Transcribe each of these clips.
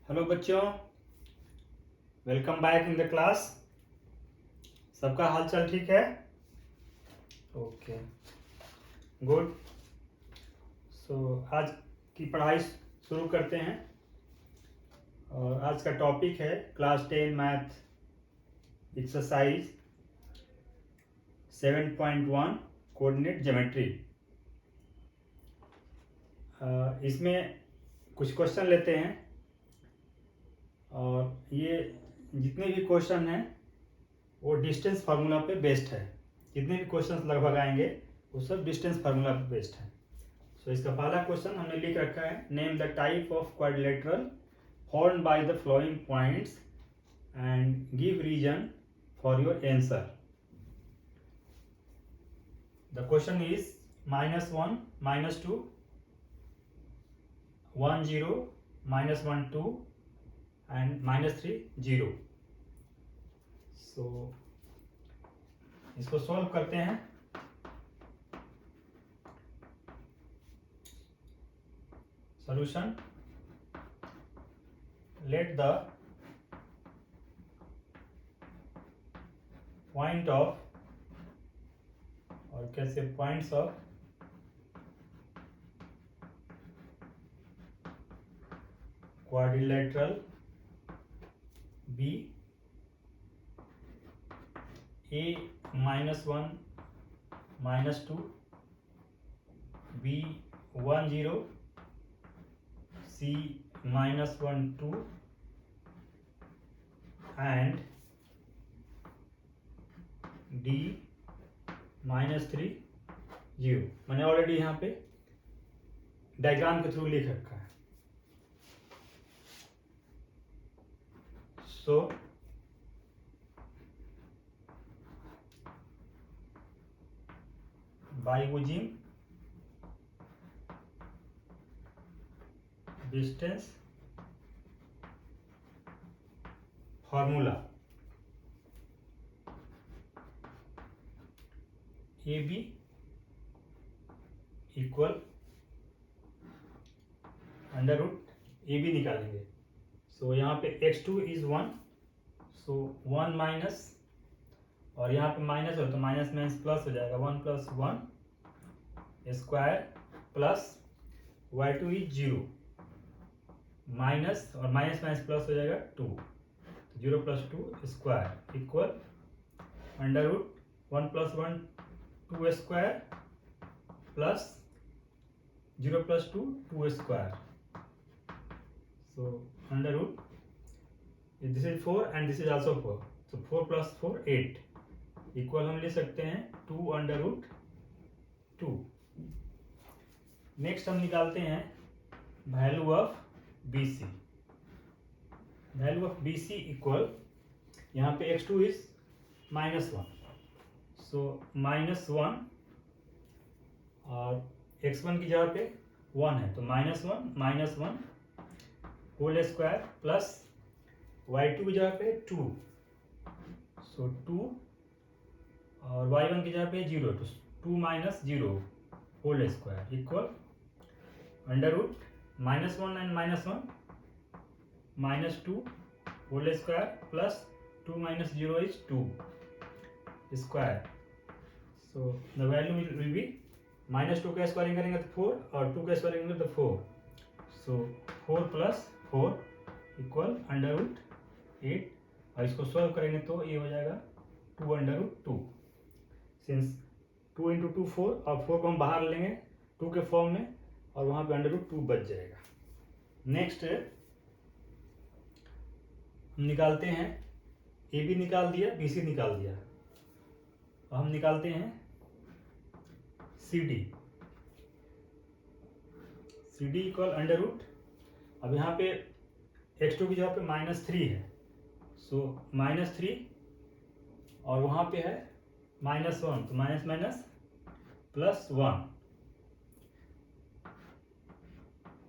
Hello बच्चों, welcome back in the class. सबका हाल चाल ठीक है? Okay, good. सो आज की पढ़ाई शुरू करते हैं और आज का टॉपिक है class 10 math exercise 7.1 coordinate geometry. इसमें कुछ क्वेश्चन लेते हैं और ये जितने भी क्वेश्चन हैं वो डिस्टेंस फार्मूला पे बेस्ड है। जितने भी क्वेश्चंस लगभग आएंगे वो सब डिस्टेंस फार्मूला पे बेस्ड है। सो इसका पहला क्वेश्चन हमने लिख रखा है, name the type of quadrilateral formed by the following points and give reason for your answer. The question is -1 -2 1 0 -1 2 एंड -3 0। सो इसको सॉल्व करते हैं। Solution, let the point of, और कैसे points of quadrilateral be a -1 -2 b 1 0 c -1 2 and d -3 0। मैंने already यहाँ पे diagram के थ्रू लिख रखा है। So by using distance formula, AB equal under root AB निकालेंगे। सो यहाँ पे x2 इज 1, सो 1 माइनस, और यहाँ पे माइनस हो तो माइनस माइनस प्लस हो जाएगा, 1 + 1 square plus y2 is 0 minus, और माइनस माइनस प्लस हो जाएगा 2, 0 + 2 square equal under root 1 + 1 2 square plus 0 + 2 2 square. So under root, this is 4 and this is also 4, so 4 + 4 8 equal हम ले सकते हैं 2 अंडर रूट 2। नेक्स्ट हम निकालते हैं value of BC। Value of BC equal, यहाँ पे x2 इज -1, सो -1 और x1 की जगह पे 1 है तो -1 -1 होल स्क्वायर प्लस y2 की जगह पे 2, सो 2 और y1 की जगह पे 0, तो 2 - 0 whole square equal under root -1 and -1 -2 whole square plus 2 - 0 is 2 square. So the value will be -2 का स्क्वायरिंग करेंगे तो 4 और 2 का स्क्वायरिंग करेंगे तो 4, सो 4 + 4 इक्वल अंडर रूट 8, और इसको सॉल्व करेंगे तो ये हो जाएगा 2 अंडर रूट 2। सिंस 2 × 2 4, और 4 को हम बाहर लेंगे 2 के फॉर्म में, और वहाँ पे अंडर रूट 2 बच जाएगा। नेक्स्ट हम निकालते हैं, AB निकाल दिया, BC निकाल दिया, और हम निकालते हैं CD। CD equal under root, अब यहाँ पे x2 की जगह पे -3 है, सो -3 और वहाँ पे है -1, तो minus minus +1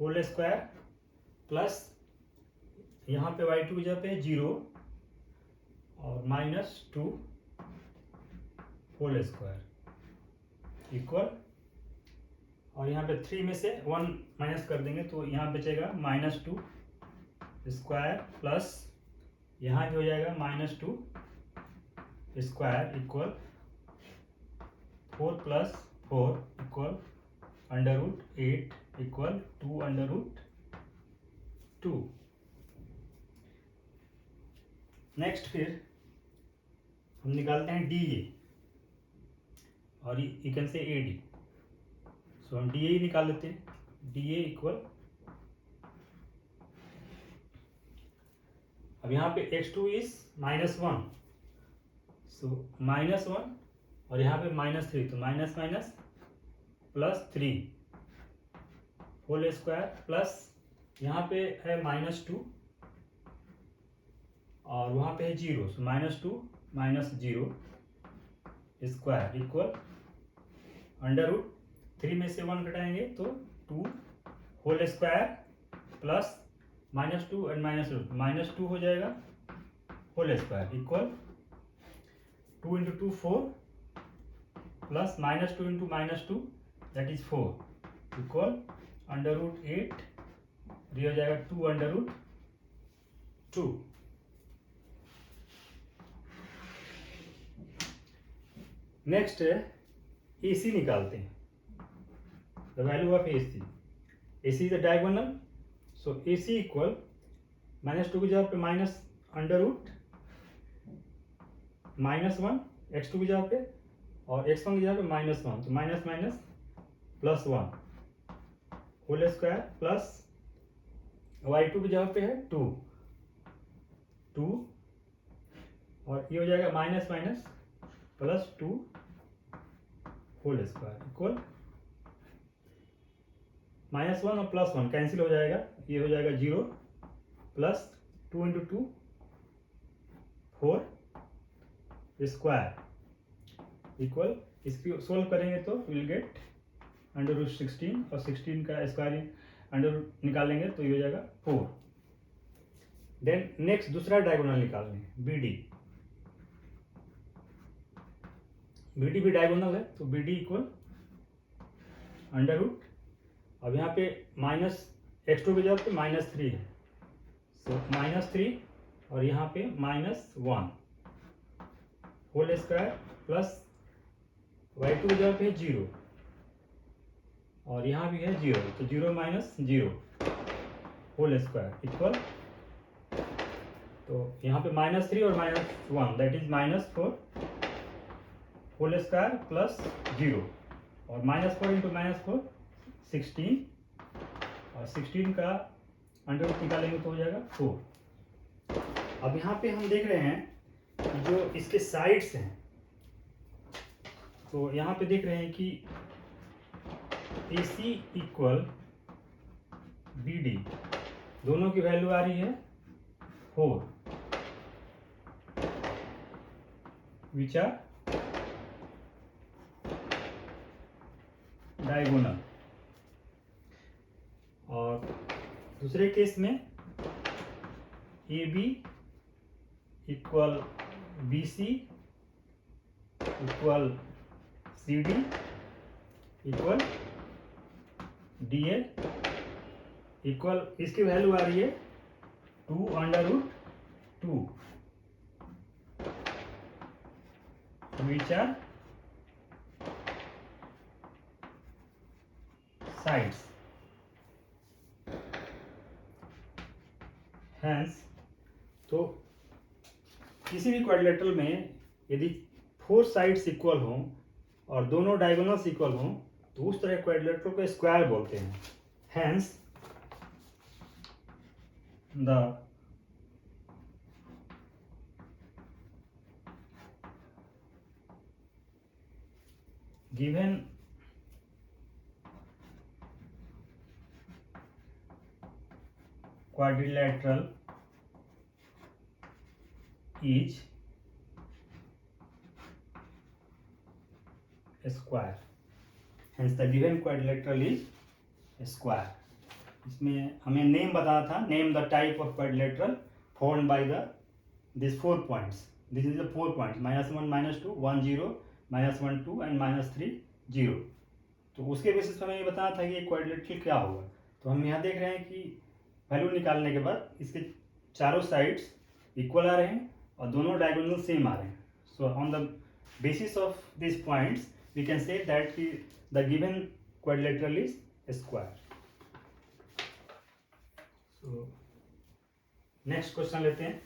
whole square plus यहाँ पे y2 की जगह पे 0 और -2 होल स्क्वायर इक्वल, और यहाँ पे 3 में से 1 माइनस कर देंगे तो यहाँ बचेगा -2 स्क्वायर प्लस यहाँ भी हो जाएगा -2 square equal 4 + 4 equal √8 equal 2√2। Next फिर हम निकालते हैं DA और यू कैन से AD। सो हम DA ही निकाल लेते हैं। DA इक्वल, अब यहाँ पे x2 इज -1, सो -1 और यहाँ पे -3, तो minus minus +3 whole square plus यहाँ पे है -2 और वहाँ पे है 0, सो -2 - 0 स्क्वायर इक्वल √3 में से 1 घटाएंगे तो 2 होल स्क्वायर प्लस -2 और -2 हो जाएगा whole square equal 2 × 2 4 plus -2 × -2 that is 4 equal √8, ये हो जाएगा 2 √2। नेक्स्ट है AC निकालते हैं, the value of AC। AC is a diagonal, so AC equal -2 की जगह पे -1 x2 की जगह पे और x1 की जगह पे -1, तो minus minus +1 whole square plus y2 की जगह पे है 2 और ये हो जाएगा minus minus +2 whole square equal -1 और +1 कैंसिल हो जाएगा, ये हो जाएगा 0 प्लस 2 × 2 4 स्क्वायर इक्वल, इसकी सोल्व करेंगे तो विल गेट √16 और 16 का स्क्वायर अंडर निकालेंगे तो ये हो जाएगा 4। देन नेक्स्ट दूसरा डायगोनल निकालेंगे BD भी डायगोनल है, तो BD इक्वल √, अब यहाँ पे -x2 की जगह पे -3 है, सो -3 और यहाँ पे -1 होल स्क्वायर प्लस y2 की जगह पे 0 और यहाँ भी है 0, तो 0 - 0 होल स्क्वायर इक्वल, तो यहाँ पे -3 और -1 that is -4 whole square plus 0 और -4 × -4 16 और 16 का अंडर निकालेंगे तो हो जाएगा 4। अब यहाँ पे हम देख रहे हैं कि जो इसके साइड्स हैं, तो यहाँ पे देख रहे हैं कि AC इक्वल BD दोनों की वैल्यू आ रही है 4 विच आर डायगोनल। और दूसरे केस में AB equal BC equal CD equal DA equal, इसकी वैल्यू आ रही है 2 विच आर साइड्स। हैंस, तो किसी भी क्वाड्रिलेटरल में यदि 4 साइड्स इक्वल हों और दोनों डायगोनल्स इक्वल हों तो उस तरह क्वाड्रिलेटरल को स्क्वायर बोलते हैं। Hence the given quadrilateral is square, hence the given quadrilateral is square। इसमें हमें नेम बताना था, name the type of quadrilateral formed by the this 4 points, this is the 4 points -1 -2 1 0 -1 2 एंड -3 0। तो उसके बेसिस पर हमें ये बताना था कि ये क्वाड्रिलेटरल क्या होगा। तो हम यहाँ देख रहे हैं कि वैल्यू निकालने के बाद इसके चारों साइड्स इक्वल आ रहे हैं और दोनों डायगोनल सेम आ रहे हैं. So on the basis of these points we can say that the given quadrilateral is square. So next question लेते हैं.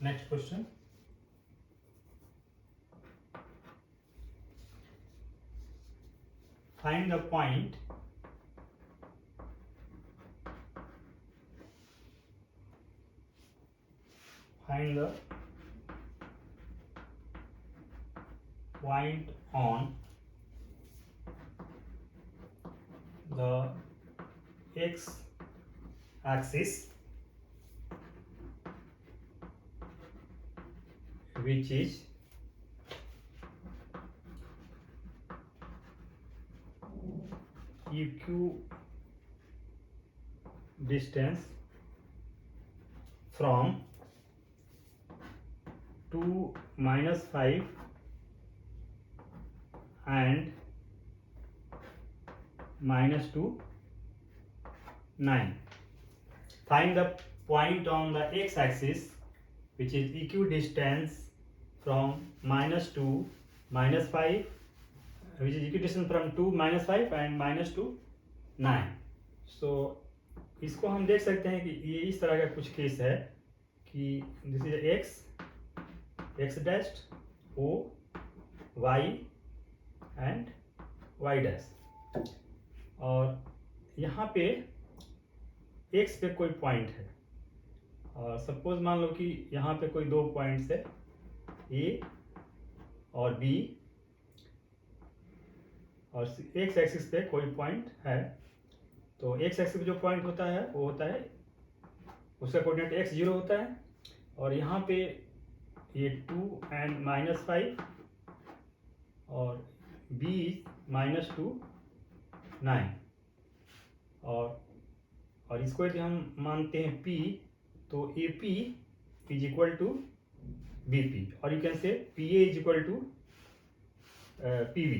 Next question. Find the point on the x axis which is equidistance from 2 minus 5 and minus 2 9. Find the point on the x axis which is equidistance from minus 2 minus 5 which is equidistant from 2 minus 5 and minus 2 9. So इसको हम देख सकते हैं कि ये इस तरह का कुछ केस है कि this is x dash o y and y dash, और यहाँ पे x पे कोई पॉइंट है और सपोज मान लो कि यहाँ पे कोई दो पॉइंट्स है a और b और x एक्सिस पे कोई पॉइंट है. तो x एक्सिस पे जो पॉइंट होता है वो होता है उसका कोऑर्डिनेट x0 होता है और यहाँ पे ये 2 एंड माइनस 5 और b माइनस 2 9 और इसको यदि हम मानते हैं p तो AP is equal to BP और you can say PA is equal to PB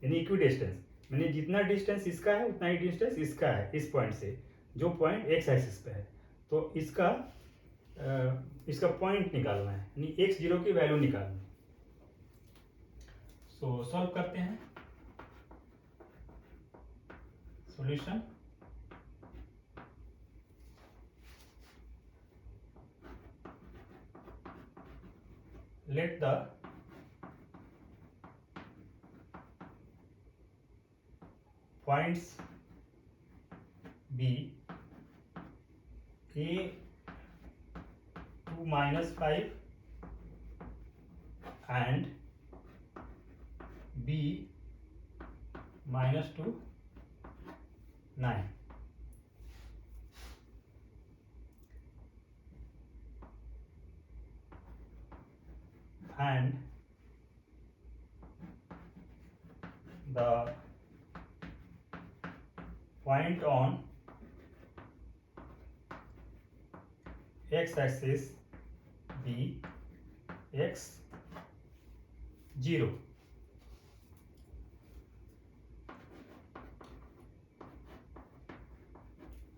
यानी इक्विडिस्टेंस, मैंने जितना डिस्टेंस इसका है उतना ही डिस्टेंस इसका है इस पॉइंट से जो पॉइंट x एक्सिस पे है. तो इसका पॉइंट निकालना है यानी x0 की वैल्यू निकालनी है. सो सॉल्व करते हैं. Solution let the points be a 2 minus 5 and b minus 2 9. And the point on x axis be x0.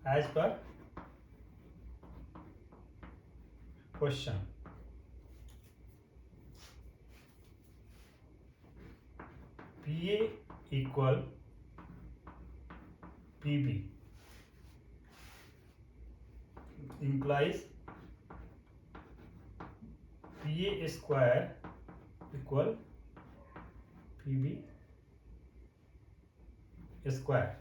As per question. PA equal PB implies PA square equal PB square.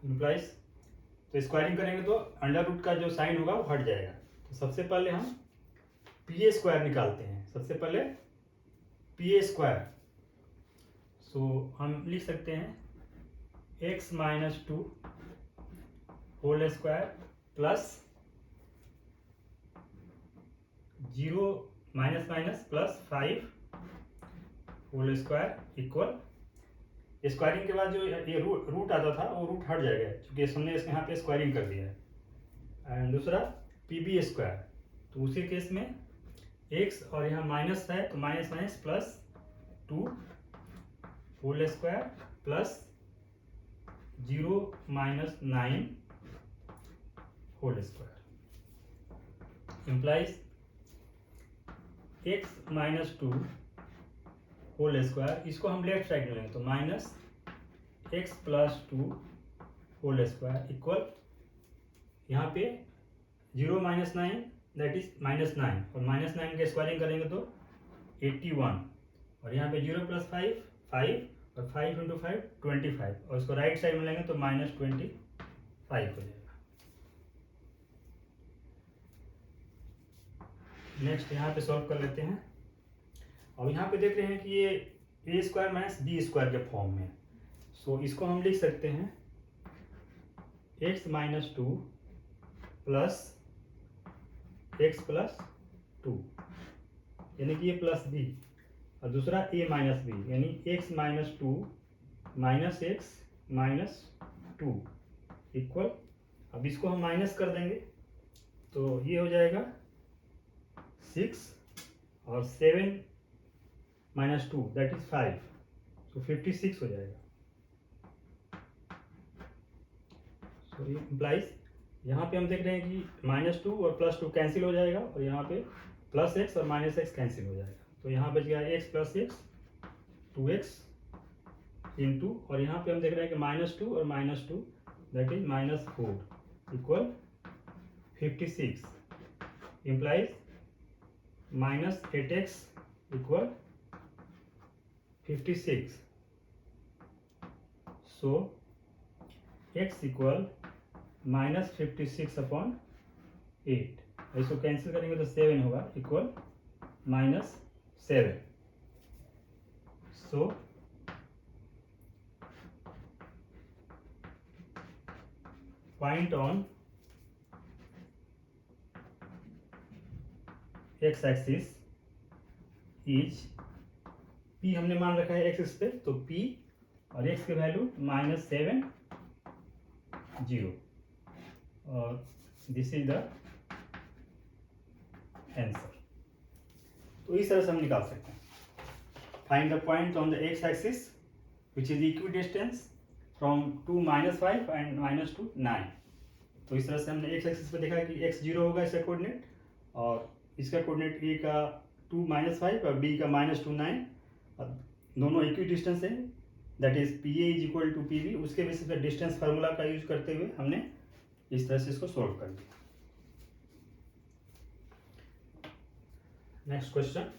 Implies, तो squaring करेंगे तो under root का जो sign होगा वो हट जाएगा। तो सबसे पहले हम पी ए स्क्वायर निकालते हैं। सबसे पहले पी ए स्क्वायर, सो हम लिख सकते हैं X minus two whole square plus 0 minus minus plus 5 whole square equal, squaring के बाद जो ये रूट आता था वो रूट हट जाएगा क्योंकि हमने इसके यहाँ पे स्क्वायरिंग कर दिया है। एंड दूसरा पी बी स्क्वायर, तो उसी केस में एक्स और यहाँ माइनस है तो minus minus plus 2 whole square plus 0 minus 9 whole square implies X minus 2 whole square, इसको हम लेफ्ट साइड में लेंगे तो minus X plus 2 whole square equal, यहाँ पे 0 माइनस 9 दैट इज माइनस 9 और माइनस 9 का स्क्वायरिंग करेंगे तो 81 और यहाँ पे 0 प्लस 5 5 और 5 इंटू 5 25 और इसको राइट साइड में लेंगे तो माइनस 25 हो जाएगा। नेक्स्ट यहाँ पे सॉल्व कर लेते हैं। अब यहाँ पे देख रहे हैं कि ये ए स्क्वायर माइनस बी स्क्वायर के फॉर्म में, सो इसको हम लिख सकते हैं X minus 2 plus x plus 2, यानी कि ये प्लस बी, और दूसरा ए माइनस बी यानी x minus 2 minus x minus 2 equal, अब इसको हम माइनस कर देंगे तो ये हो जाएगा 6 और 7 माइनस 2 दैट इज 5, तो 56 हो जाएगा। सो ये इम्प्लाइज, यहाँ पे हम देख रहे हैं कि माइनस 2 और प्लस 2 कैंसिल हो जाएगा और यहाँ पे प्लस एक्स और माइनस एक्स कैंसिल हो जाएगा, तो यहाँ बच गया x plus x 2x into, और यहाँ पे हम देख रहे हैं कि माइनस 2 और minus 2 that is minus 4 equal 56 implies minus 8x equal 56, so x equal minus 56 upon 8, इसको कैंसिल करेंगे तो 7 होगा equal minus 7, so point on x axis is, p हमने मान रखा है एक्सिस पे तो p और x की वैल्यू माइनस 7 0, और दिस इज द आंसर। तो इस तरह से हम निकाल सकते हैं, find the point on the x axis which is equidistance from 2 minus 5 and minus two 9। तो इस तरह से हमने एक्स एक्सिस पे देखा है कि x 0 होगा इसका कोऑर्डिनेट, और इसका कोऑर्डिनेट a का 2 माइनस 5 और b का माइनस 2 9, दोनों इक्वी डिस्टेंस है that is P A is equal to P B, उसके बेसिस पे डिस्टेंस फार्मूला का यूज करते हुए हमने इस तरह से इसको सॉल्व कर दिया। Next question,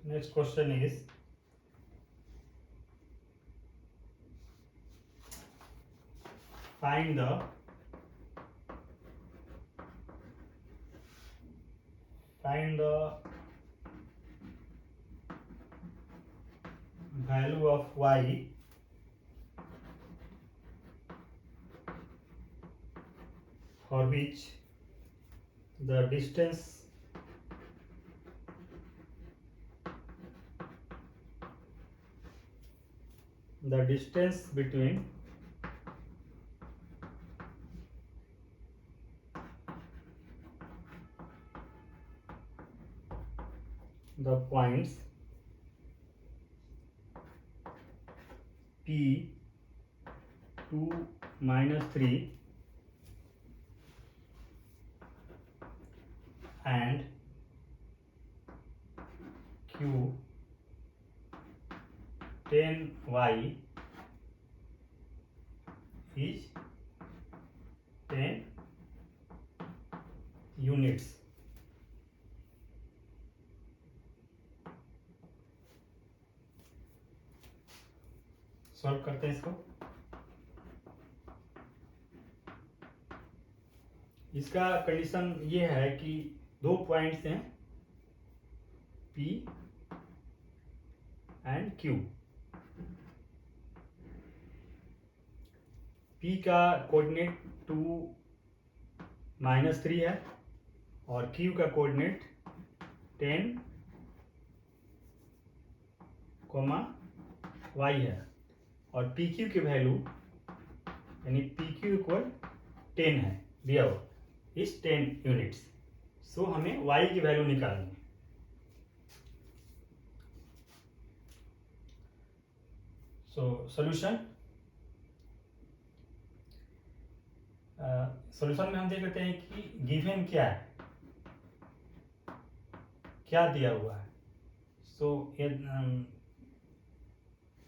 next question is find the value of y for which the distance between the points P 2 minus 3 and q 10y is 10 units. Solve करते हैं इसको। इसका कंडीशन ये है कि दो पॉइंट्स हैं P एंड Q। P का कोऑर्डिनेट 2 minus 3 है और Q का कोऑर्डिनेट 10, y है और PQ की वैल्यू यानी PQ इक्वल 10 है, दिया हुआ इस 10 यूनिट्स। सो हमें y की वैल्यू निकालनी है। सॉल्यूशन सॉल्यूशन में हम देख लेते हैं कि गिवन क्या है, क्या दिया हुआ है।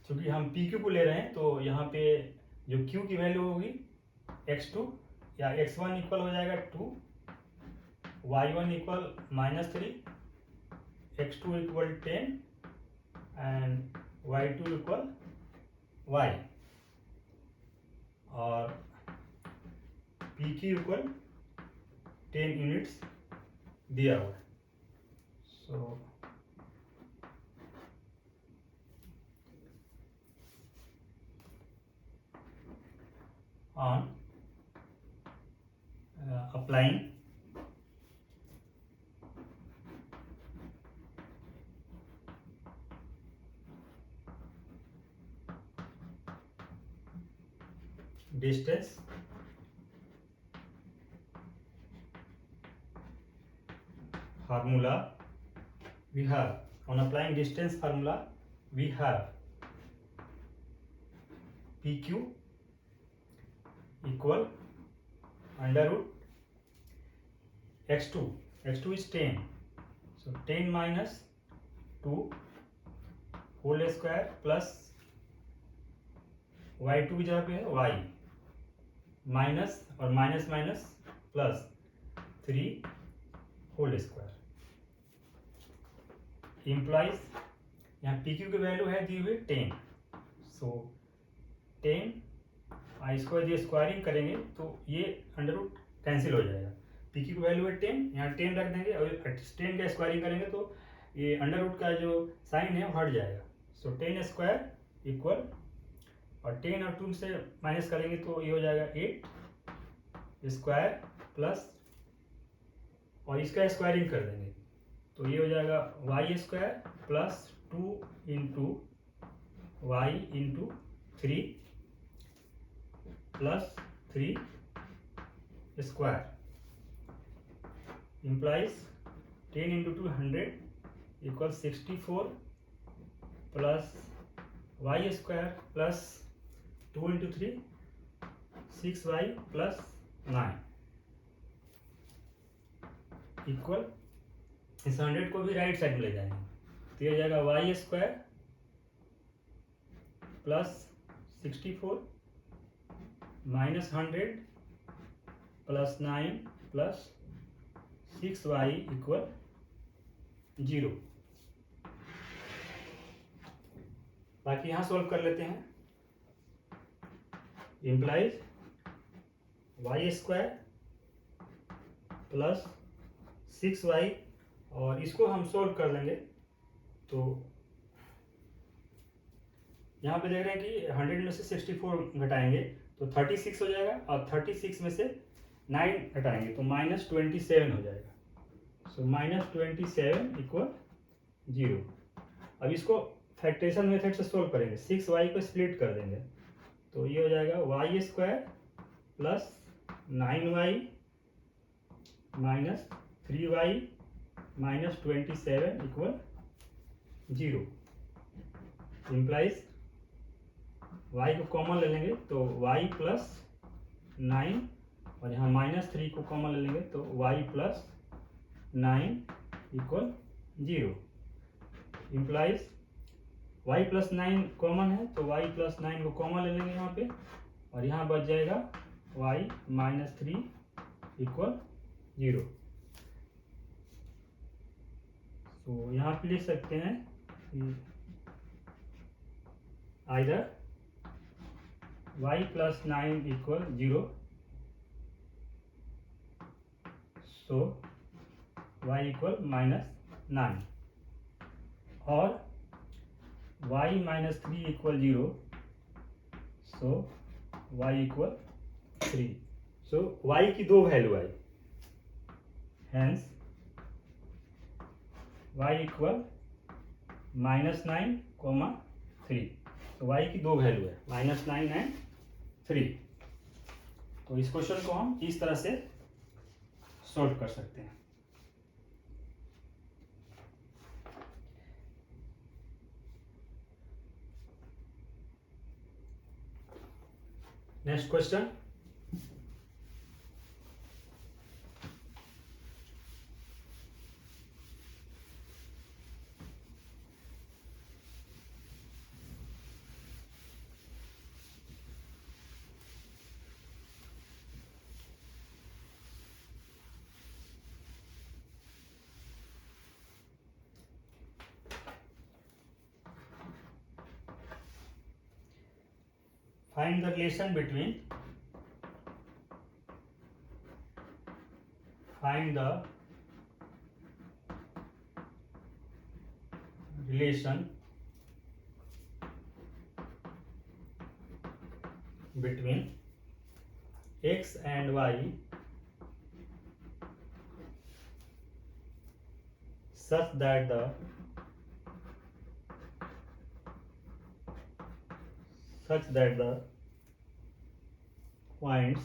चूंकि हम PQ को ले रहे हैं तो यहाँ पे जो Q की वैल्यू होगी x2 या x1 इक्वल हो जाएगा 2, y1 equal -3, x2 equal 10 and y2 equal y और PQ इक्वल 10 यूनिट्स दिया हुआ है। सो on applying distance formula, we have on applying distance formula we have PQ equal under root x2 is 10, so 10 minus 2 whole square plus y2 जहाँ पे है y minus और minus minus plus 3 whole square implies यहाँ PQ की value है दी हुई 10, सो 10 इसको यदि स्क्वायरिंग करेंगे तो ये अंडर रूट कैंसिल हो जाएगा। PQ की वैल्यू है 10, यहाँ 10 रख देंगे और 10 का स्क्वायरिंग करेंगे तो ये अंडर रूट का जो साइन है वो हट जाएगा। सो 10 स्क्वायर इक्वल और 10 और 2 से माइनस करेंगे तो ये हो जाएगा 8 स्क्वायर प्लस और इसका स्क्वायरिंग कर देंगे तो ये हो जाएगा y square plus 2 into y into 3 plus 3 square implies 10 into 2 100 equals 64 plus y square plus 2 into 3 6y plus 9 equal इस 100 को भी राइट साइड में ले जाएंगे तो ये हो जाएगा y square plus 64 minus 100 plus 9 plus 6y equal 0। बाकी यहाँ सॉल्व कर लेते हैं। Implies y square plus 6y और इसको हम सॉल्व कर लेंगे तो यहाँ पे देख रहे हैं कि 100 में से 64 घटाएंगे तो 36 हो जाएगा और 36 में से 9 घटाएंगे तो -27 हो जाएगा। सो -27 इक्वल 0। अब इसको फैक्टरेशन मेथड से सोल्व करेंगे, 6y को स्प्लिट कर देंगे तो ये हो जाएगा y square plus 9y minus 3y minus 27 equal 0 implies y को कॉमन ले लेंगे तो y प्लस 9, और यहाँ -3 को कॉमन ले लेंगे तो y plus 9 equal 0। Implies y plus 9 common है तो y प्लस 9 को कॉमन ले लेंगे यहाँ पे, और यहाँ बच जाएगा y -3 इक्वल 0। तो यहाँ पे लिख सकते हैं कि आइदर y प्लस 9 इक्वल 0, सो y इक्वल -9, और y -3 इक्वल 0, सो y इक्वल 3। सो y की दो वैल्यू आई, हैंस y इक्वल -9, 3। तो y की दो वैल्यू है -9 एंड 3। तो इस क्वेश्चन को हम इस तरह से सॉल्व कर सकते हैं। Next question, find the relation between x and y such that the points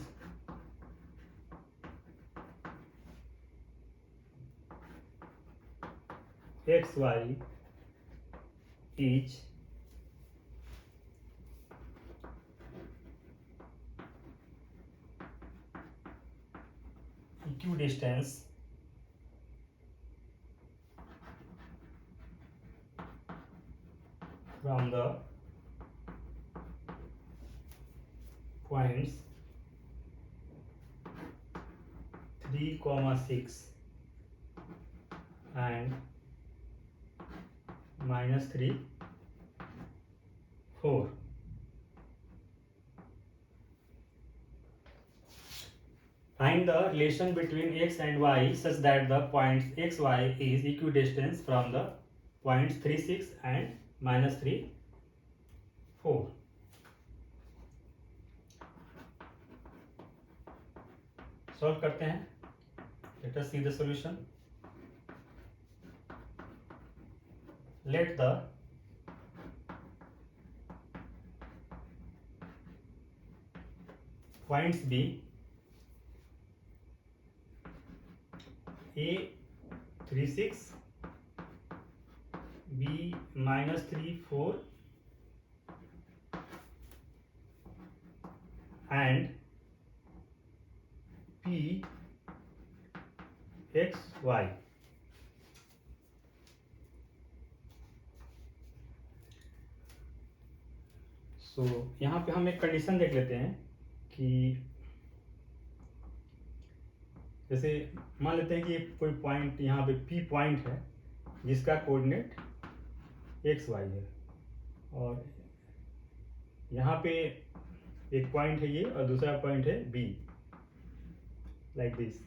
x, y each equidistance from the points 3, 6 and -3, 4. Find the relation between x and y such that the points x, y is equidistant from the points 3, 6 and -3, 4. Solve करते हैं। Let us see the solution. Let the points be A 3, 6, B -3, 4 and P x, y. सो यहाँ पे हम एक condition देख लेते हैं कि जैसे मान लेते हैं कि कोई पॉइंट यहाँ पे P पॉइंट है जिसका कोऑर्डिनेट एक्स वाई है, और यहाँ पे एक पॉइंट है ये और दूसरा पॉइंट है B, लाइक दिस।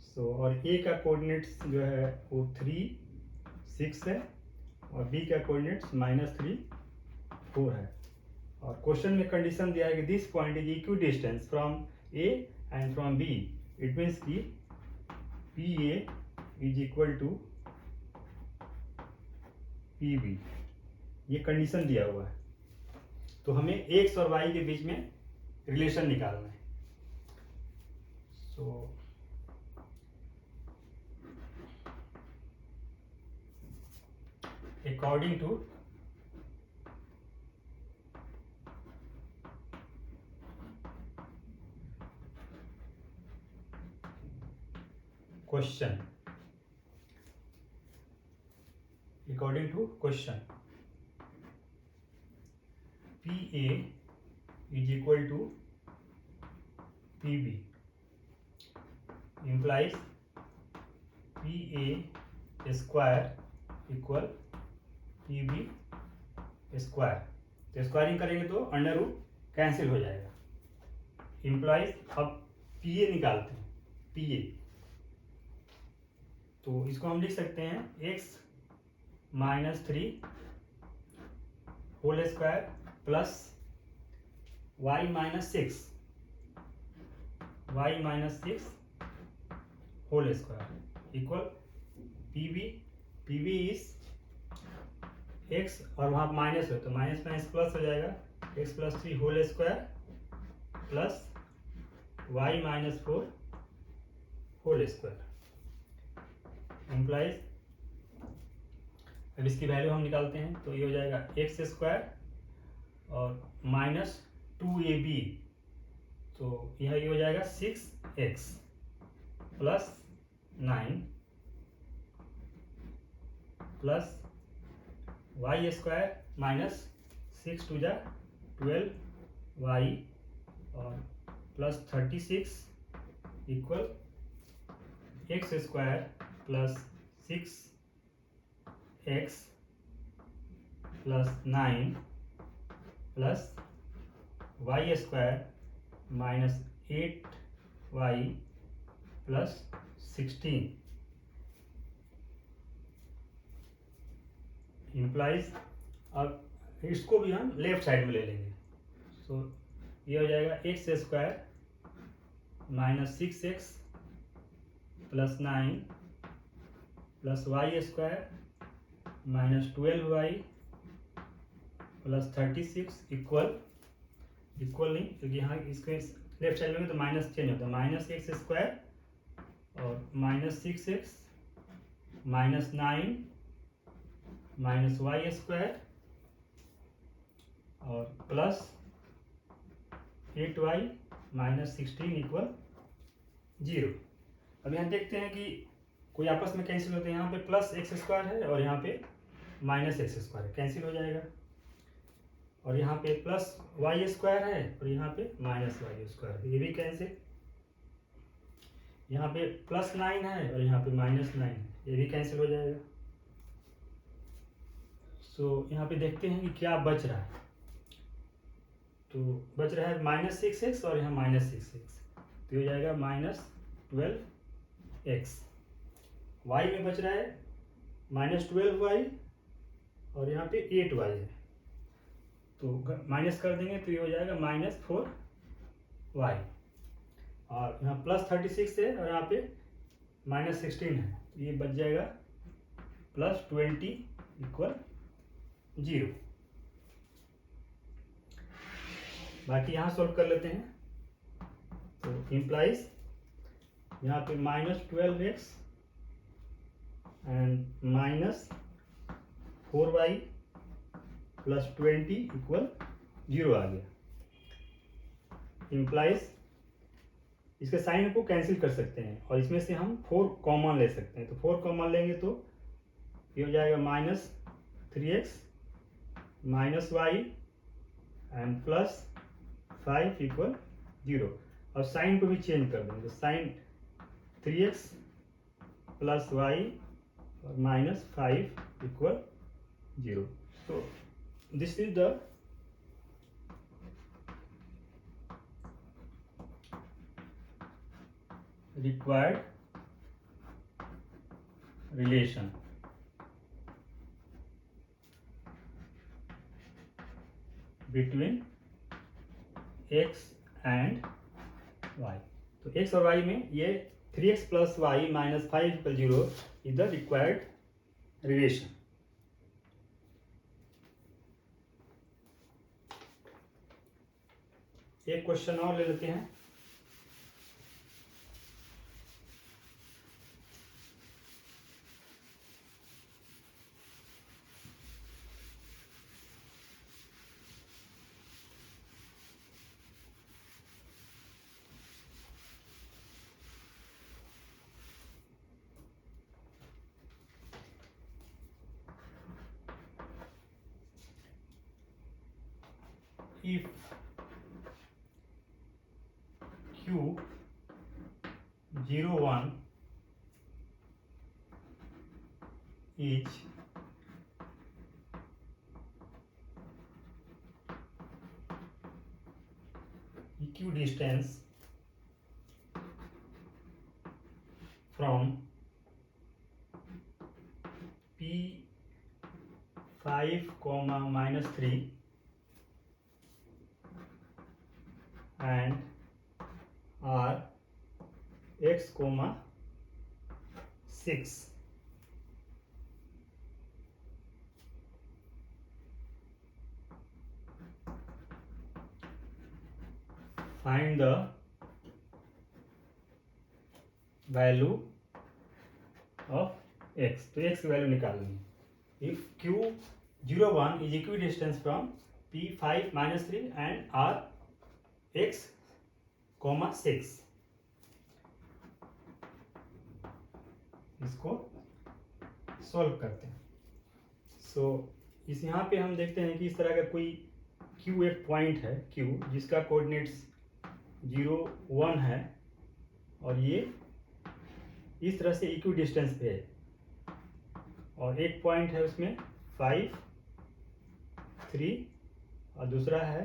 सो और A का कोऑर्डिनेट्स जो है वो 3, 6 है, और B का कोऑर्डिनेट्स -3, 4 है, और क्वेश्चन में कंडीशन दिया है कि this point is equidistance from A and from B। It means कि PA is equal to PB, ये कंडीशन दिया हुआ है। तो हमें x और y के बीच में रिलेशन निकालना है। सो according to question, according to question, PA is equal to PB implies PA square equal PB square. तो स्क्वायरिंग करेंगे तो अंडर रूट कैंसिल हो जाएगा। इम्प्लाइज अब PA निकालते हैं, PA तो इसको हम लिख सकते हैं x minus 3 whole square plus y minus 6 whole square equal PB is x और वहाँ माइनस हो तो माइनस माइनस प्लस हो जाएगा, x plus 3 whole square plus y minus 4 whole square implies. अब इसकी वैल्यू हम निकालते हैं तो ये हो जाएगा एक्स स्क्वायर और माइनस 2ab, तो यह ये हो जाएगा 6x plus 9 plus Y square minus 6 टू जा 12y और plus 36 equal X square plus 6x plus 9 plus Y square minus 8y plus 16 implies. अब इसको भी हम लेफ्ट साइड में ले लेंगे, सो ये हो जाएगा X square minus 6x plus 9 plus Y square minus 12y plus 36 equal नहीं, क्योंकि यहाँ इसके लेफ्ट साइड में तो माइनस चेंज होता है, माइनस एक्स स्क्वायर और minus 6x minus 9 minus Y square और प्लस 8y माइनस 16 इक्वल 0। अब यहाँ देखते हैं कि कोई आपस में कैंसिल होते हैं, यहाँ पे प्लस एक्स स्क्वायर है और यहाँ पे माइनस एक्स स्क्वायर है, कैंसिल हो जाएगा, और यहाँ पे प्लस वाई स्क्वायर है और यहाँ पे माइनस वाई स्क्वायर है, ये भी कैंसिल। यहाँ पे प्लस 9 है और यहाँ पे माइनस 9 है, ये भी कैंसिल हो जाएगा। सो यहाँ पे देखते हैं कि क्या बच रहा है, तो बच रहा है माइनस 6x और यहाँ माइनस 6x, तो हो जाएगा माइनस 12x। y में बच रहा है माइनस 12y और यहाँ पे 8y है, तो माइनस कर देंगे तो ये हो जाएगा माइनस 4y, और यहाँ प्लस 36 है और यहाँ पे माइनस 16 है, तो ये बच जाएगा प्लस 20 इक्वल 0। बाकी यहाँ सॉल्व कर लेते हैं, तो इम्प्लाइज यहाँ पे minus 12x and minus 4y plus 20 equal 0 आ गया। इम्प्लाइज इसके साइन को कैंसिल कर सकते हैं और इसमें से हम 4 कॉमन ले सकते हैं, तो 4 कॉमन लेंगे तो ये हो जाएगा minus 3x minus Y and plus 5 equal 0, और साइन को भी चेंज कर देंगे, साइन 3x प्लस वाई और minus 5 equal 0। So this is the required relation between x and y। तो x और y में ये 3x plus Y minus 5 equal 0 is the required relation. एक क्वेश्चन और ले लेते हैं। if q 0 1 is equidistance from p 5 comma minus 3 and r x comma 6. Find the value of x. तो x की वैल्यू निकालनी है. If q 0 1 is equidistance from p 5 minus 3 and r x comma 6. इसको solve करते हैं. सो इस यहाँ पे हम देखते हैं कि इस तरह का कोई q एक पॉइंट है q जिसका कोऑर्डिनेट्स 0 1 है और ये इस तरह से इक्वी डिस्टेंस पे है और एक पॉइंट है उसमें 5 3 और दूसरा है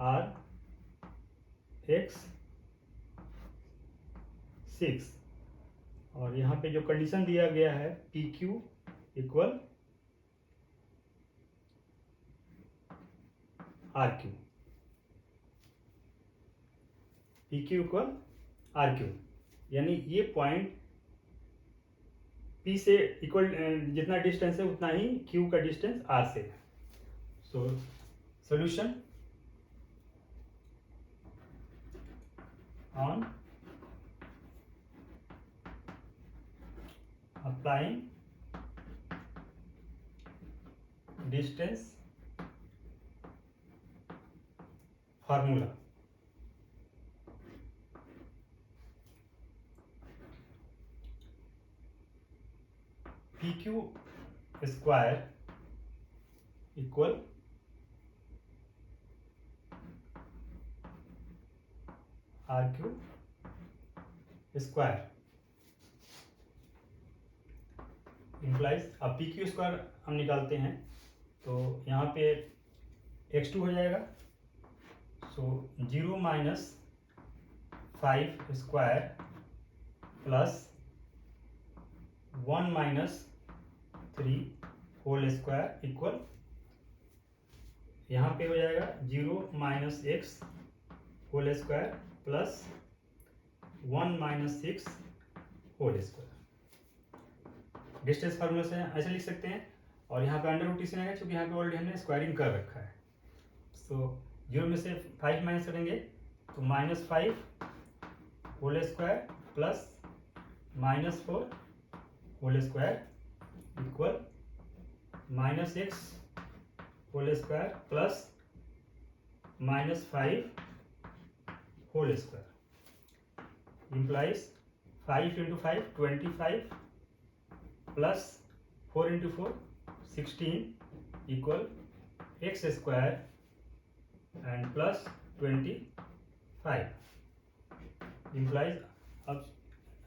r x 6 और यहाँ पे जो कंडीशन दिया गया है P Q equal R Q. P Q equal R Q यानी ये पॉइंट P से इक्वल जितना डिस्टेंस है उतना ही Q का डिस्टेंस R से है. So solution on applying distance formula. PQ square equal RQ square implies. अब PQ स्क्वायर हम निकालते हैं तो यहाँ पे x2 हो जाएगा. So 0 minus 5 square plus 1 minus 3 whole square equal यहाँ पे हो जाएगा 0 minus X whole square plus 1 minus 6 whole square. Distance formula से ऐसे लिख सकते हैं और यहाँ पे अंडर रूट इसलिए आएगा क्योंकि यहाँ पे ऑलरेडी हमने स्क्वायरिंग कर रखा है. सो 0 में से 5 माइनस करेंगे तो -5 whole square plus -4 whole square equal -x whole square plus -5 whole square implies 5 into 5 25 plus 4 into 4 16 equal x square and plus 25 implies. अब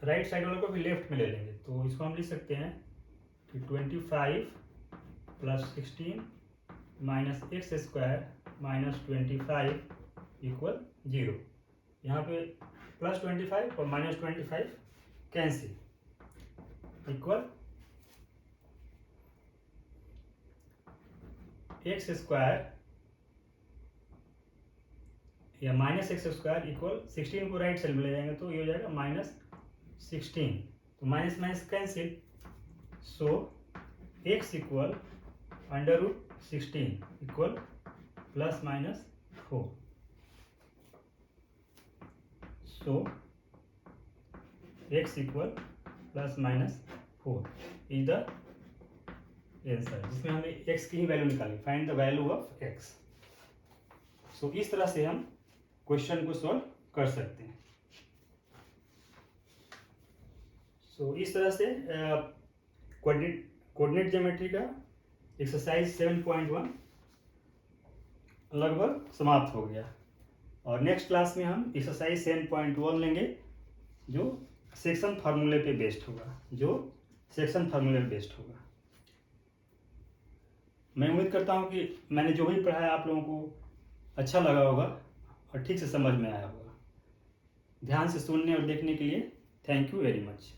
राइट साइड वाले को भी लेफ्ट में ले लेंगे तो इसको हम लिख सकते हैं कि 25 plus 16 minus X square minus 25 equal 0. यहाँ पे प्लस 25 और minus 25 cancel equal X square या माइनस एक्स स्क्वायर इक्वल 16 को राइट साइड में ले जाएंगे तो ये हो जाएगा -16. तो minus minus cancel. So X equal under root 16 equal plus minus 4. So X equal plus minus 4 is the answer जिसमें हमें x की ही वैल्यू निकालनी. Find the value of x. So इस तरह से हम क्वेश्चन को सॉल्व कर सकते हैं. सो इस तरह से कोऑर्डिनेट ज्योमेट्री का एक्सरसाइज 7.1 लगभग समाप्त हो गया। और नेक्स्ट क्लास में हम एक्सरसाइज 7.1 लेंगे जो सेक्शन फार्मूले पे बेस्ड होगा। मैं उम्मीद करता हूँ कि मैंने जो भी पढ़ाया आप लोगों को अच्छा लगा होगा और ठीक से समझ में आया होगा। ध्यान से सुनने और देखने के लिए थैंक यू वेरी मच।